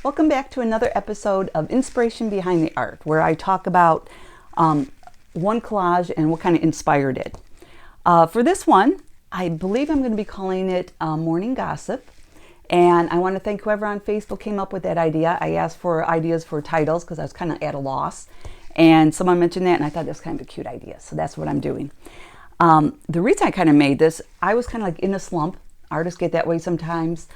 Welcome back to another episode of Inspiration Behind the Art, where I talk about one collage and what kind of inspired it. For this one, I believe I'm going to be calling it Morning Gossip. And I want to thank whoever on Facebook came up with that idea. I asked for ideas for titles because I was kind of at a loss. And someone mentioned that, and I thought that was kind of a cute idea. So that's what I'm doing. The reason I kind of made this, I was kind of like in a slump. Artists get that way sometimes.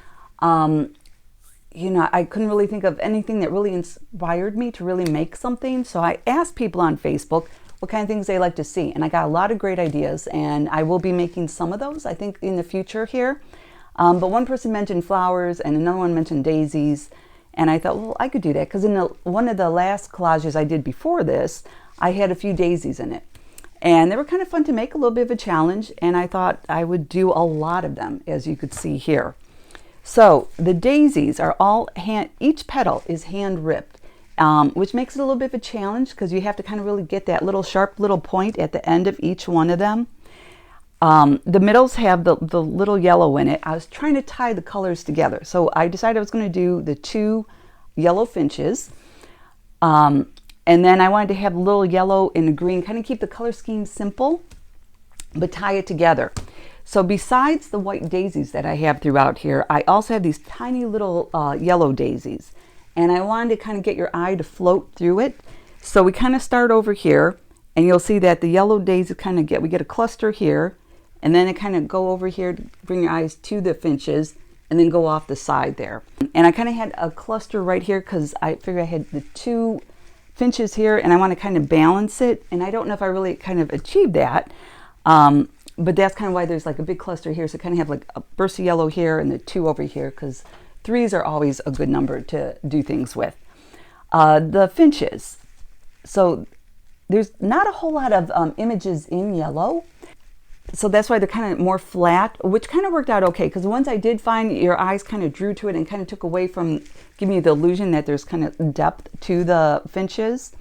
I couldn't really think of anything that really inspired me to really make something. So I asked people on Facebook what kind of things they like to see. And I got a lot of great ideas, and I will be making some of those, I think, in the future here. But one person mentioned flowers and another one mentioned daisies. And I thought, well, I could do that because in one of the last collages I did before this, I had a few daisies in it. And they were kind of fun to make, a little bit of a challenge. And I thought I would do a lot of them, as you could see here. So the daisies are all each petal is hand ripped, which makes it a little bit of a challenge because you have to kind of really get that little sharp little point at the end of each one of them. The middles have the little yellow in it. I was trying to tie the colors together. So I decided I was going to do the two yellow finches. And then I wanted to have a little yellow and a green, kind of keep the color scheme simple, but tie it together. So besides the white daisies that I have throughout here, I also have these tiny little yellow daisies. And I wanted to kind of get your eye to float through it. So we kind of start over here, and you'll see that the yellow daisies we get a cluster here, and then it kind of go over here to bring your eyes to the finches, and then go off the side there. And I kind of had a cluster right here because I figured I had the two finches here, and I want to kind of balance it. And I don't know if I really kind of achieved that. But that's kind of why there's like a big cluster here. So kind of have like a burst of yellow here and the two over here, because threes are always a good number to do things with. The finches. So there's not a whole lot of images in yellow. So that's why they're kind of more flat, which kind of worked out okay. Because the ones I did find, your eyes kind of drew to it and kind of took away from giving you the illusion that there's kind of depth to the finches.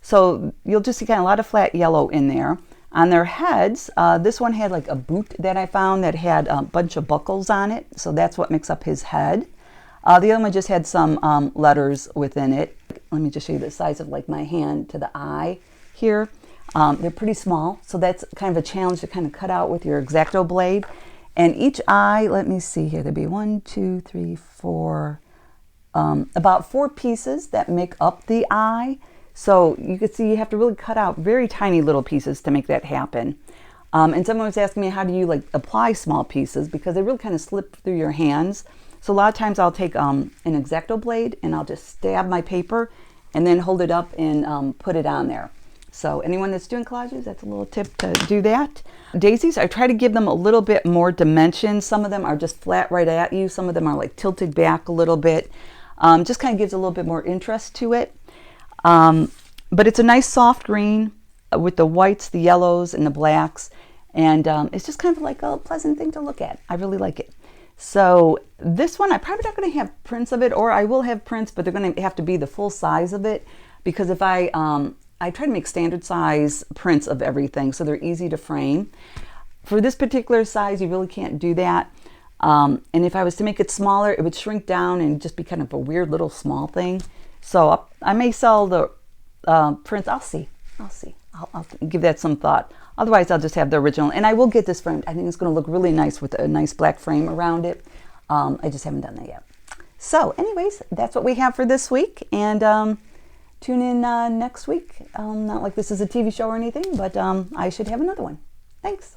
So you'll just see kind of a lot of flat yellow in there. On their heads, this one had like a boot that I found that had a bunch of buckles on it. So that's what makes up his head. The other one just had some letters within it. Let me just show you the size of like my hand to the eye here. They're pretty small. So that's kind of a challenge to kind of cut out with your X-Acto blade. And each eye, let me see here, there'd be 1, 2, 3, 4, about 4 pieces that make up the eye. So you can see you have to really cut out very tiny little pieces to make that happen. And someone was asking me, how do you like apply small pieces? Because they really kind of slip through your hands. So a lot of times I'll take an X-Acto blade and I'll just stab my paper and then hold it up and put it on there. So anyone that's doing collages, that's a little tip to do that. Daisies, I try to give them a little bit more dimension. Some of them are just flat right at you. Some of them are like tilted back a little bit. Just kind of gives a little bit more interest to it. But it's a nice soft green with the whites, the yellows, and the blacks. And it's just kind of like a pleasant thing to look at. I really like it. So this one, I'm probably not going to have prints of it, or I will have prints, but they're going to have to be the full size of it. Because if I try to make standard size prints of everything, so they're easy to frame. For this particular size, you really can't do that. And if I was to make it smaller, it would shrink down and just be kind of a weird little small thing. So I may sell the prints. I'll see. I'll give that some thought. Otherwise, I'll just have the original. And I will get this framed. I think it's going to look really nice with a nice black frame around it. I just haven't done that yet. So anyways, that's what we have for this week. And tune in next week. Not like this is a TV show or anything, but I should have another one. Thanks.